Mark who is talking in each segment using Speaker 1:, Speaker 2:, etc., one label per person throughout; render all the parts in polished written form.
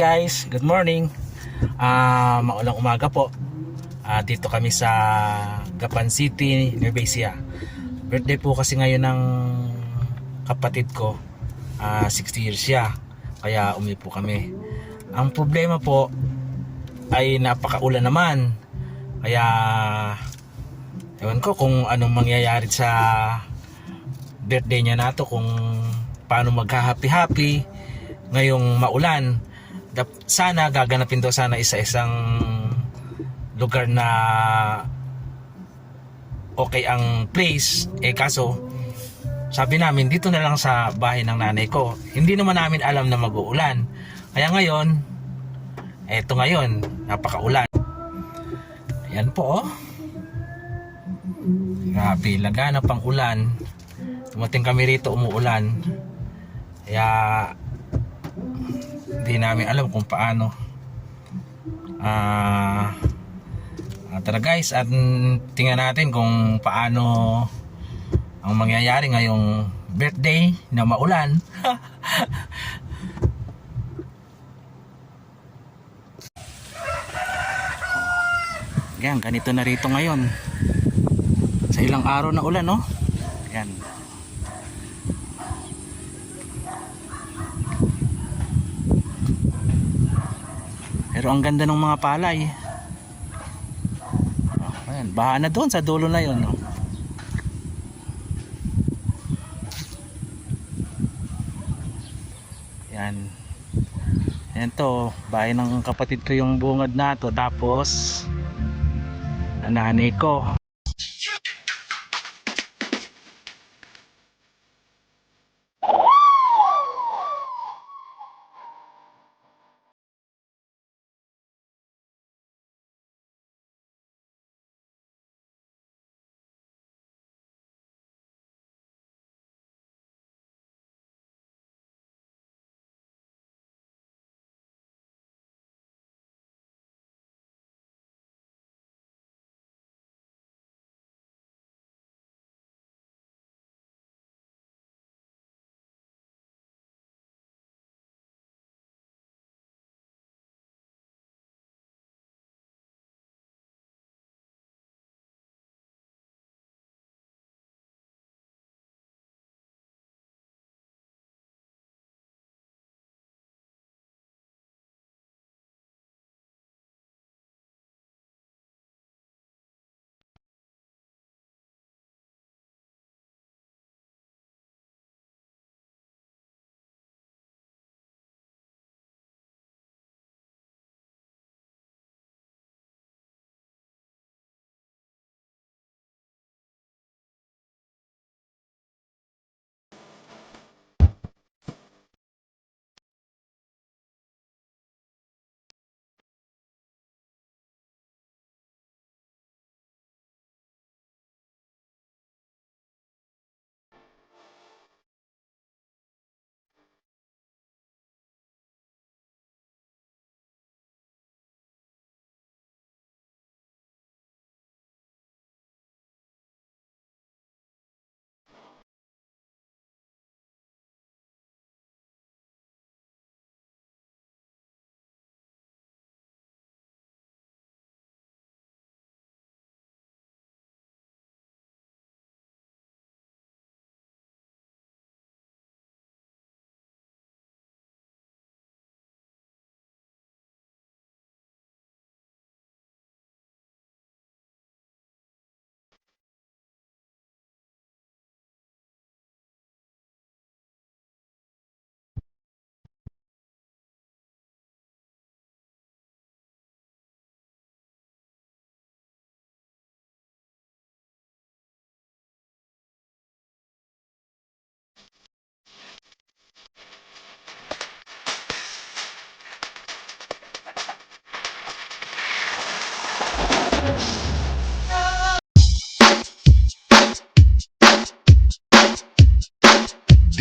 Speaker 1: guys, good morning. Maulang umaga po. Dito kami sa Gapan City, Nueva Ecija. Birthday po kasi ngayon ng kapatid ko. 60 years siya. Kaya umuwi po kami. Ang problema po ay napakaulan naman. Kaya ewan ko kung anong mangyayari sa birthday niya na to, kung paano magka-happy-happy ngayong maulan. Sana gaganapin daw sana isa-isang lugar na okay ang place. Kaso sabi namin dito na lang sa bahay ng nanay ko. Hindi naman namin alam na mag-uulan. Kaya ngayon, eto ngayon, napakaulan. Ayan po oh. Grabe, laganap ang ulan. Dumating kami rito, umuulan. Kaya hindi namin alam kung paano. Tara guys, at tingnan natin kung paano ang mangyayari ngayong birthday na maulan. Yan, ganito na rito ngayon. Sa ilang araw na ulan, no? Yan. Pero ang ganda ng mga palay. Ayan, baha na doon sa dulo na yun, no? Yan. Yan to, bahay ng kapatid ko yung bungad na to. Tapos nanay ko.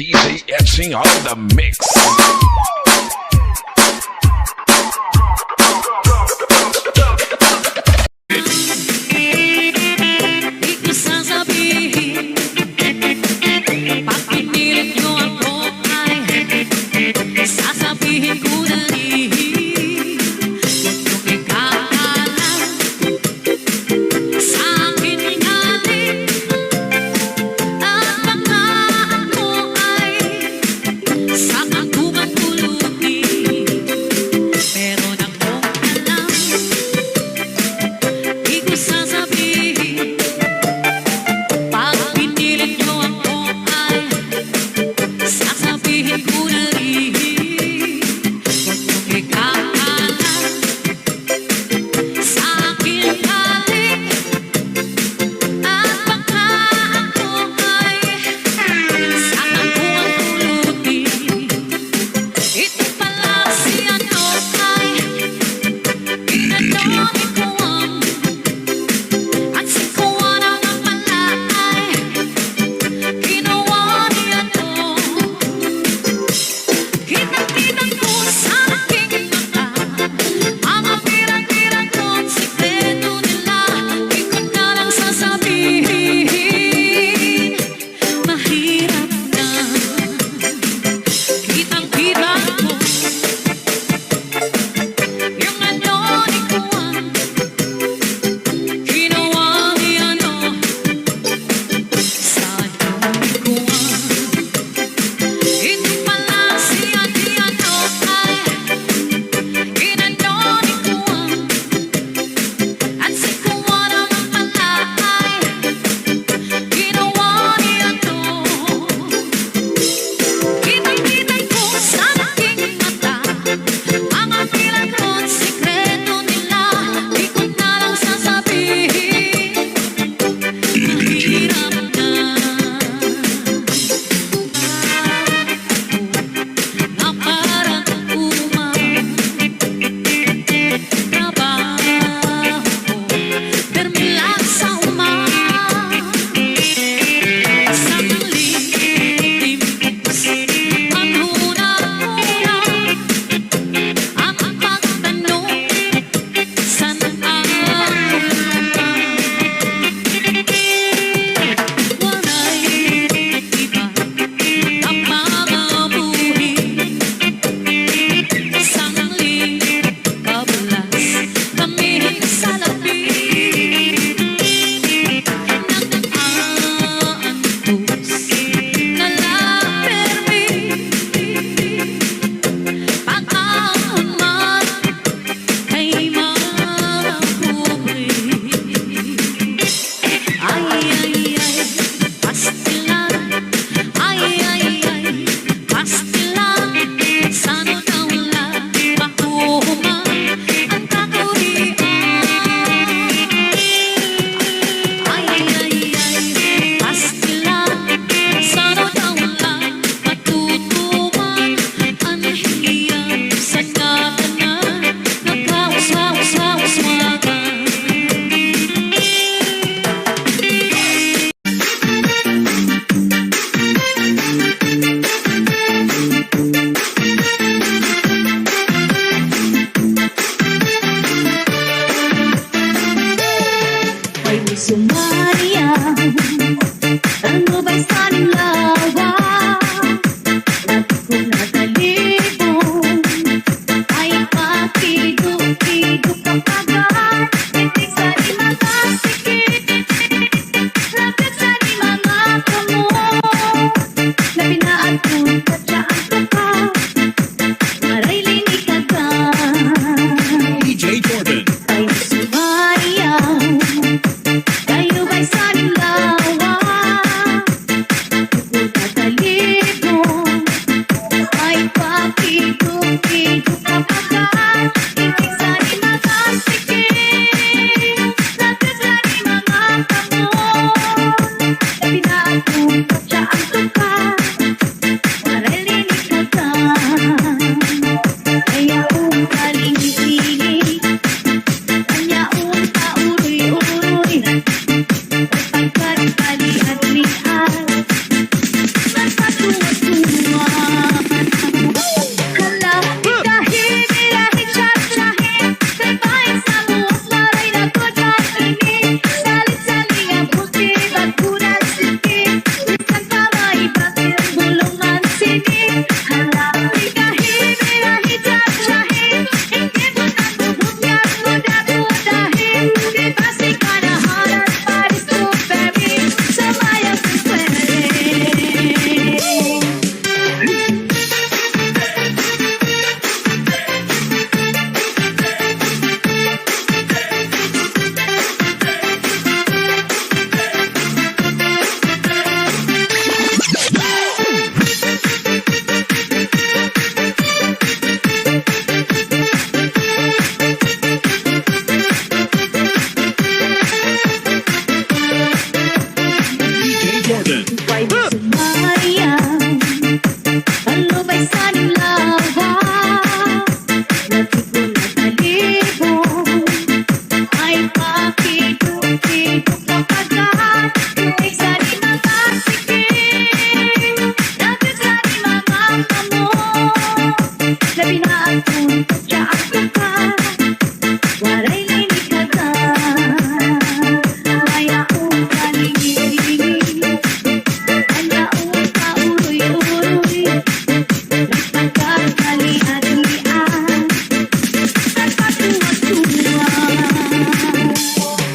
Speaker 2: DJ Etching on the mix.
Speaker 3: Di ko sasabihin, pag pinilit nyo ako ay sasabihin ko na rin. atong kutsa ang tuka. Waray linig ka kaya kaling-ilig. Kanya kauroy-uroy. Pagkakali at lian. Nagpatuwa-tuwa. Hala, kahit nilahit siya-siyahin. Kabayan sa buwas maray na kutsa-inig. Salit-saling ang puti, bagkunan sikip. Minsan pa maibatil, bulungan sinig. Hala, kahit nilahit siya-siyahin. Hindi mo nang bubukyan, muda-mudahin. Di ba si kanahanan, paris to baby. Samayang pwede.
Speaker 2: DJ Jordan.
Speaker 3: Why sumayang Palubay sa nilawa Natik mo na talibong Ay pakiduk-iduk kapagat Tuwing sa di makasikip Lapit sa di mamamamo Labi na ang tuntok siya ang tuka Waray linig ka ka Kaya kaling-ilig. Kanya kauroy-uroy. Nagpagkakali at lian. Nagpatuwa-tuwa.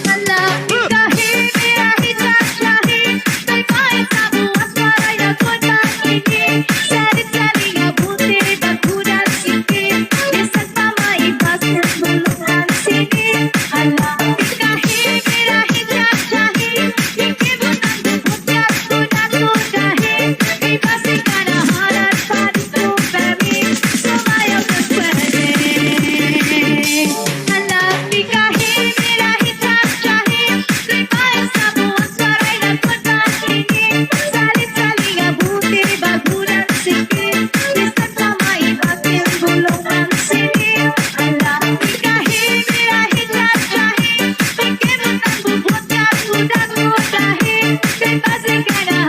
Speaker 3: Hala, kahit nilahit siya-siyahin. Kabayan sa buwas maray na kutsa-inig. Salit-saling abuti, bagkunan sikip. Minsan pa maibasil, bulungan sinig. Hala, kahit nilahit siya-siyahin. Hindi mo nang bubukyan, muda-mudahin. Di ba si kanahanan, paris to baby. Sumayaw na pwede. Hala, kahit nilahit siya-siyahin. Kabayan sa buwas maray na kutsa-inig. Salit-saling abuti, bagkunan sikip. Minsan pa maibatil, bulungan sinig. Hala, kahit nilahit siya-siyahin. Hindi mo nang bubukyan, muda-mudahin. Di ba si kanahanan,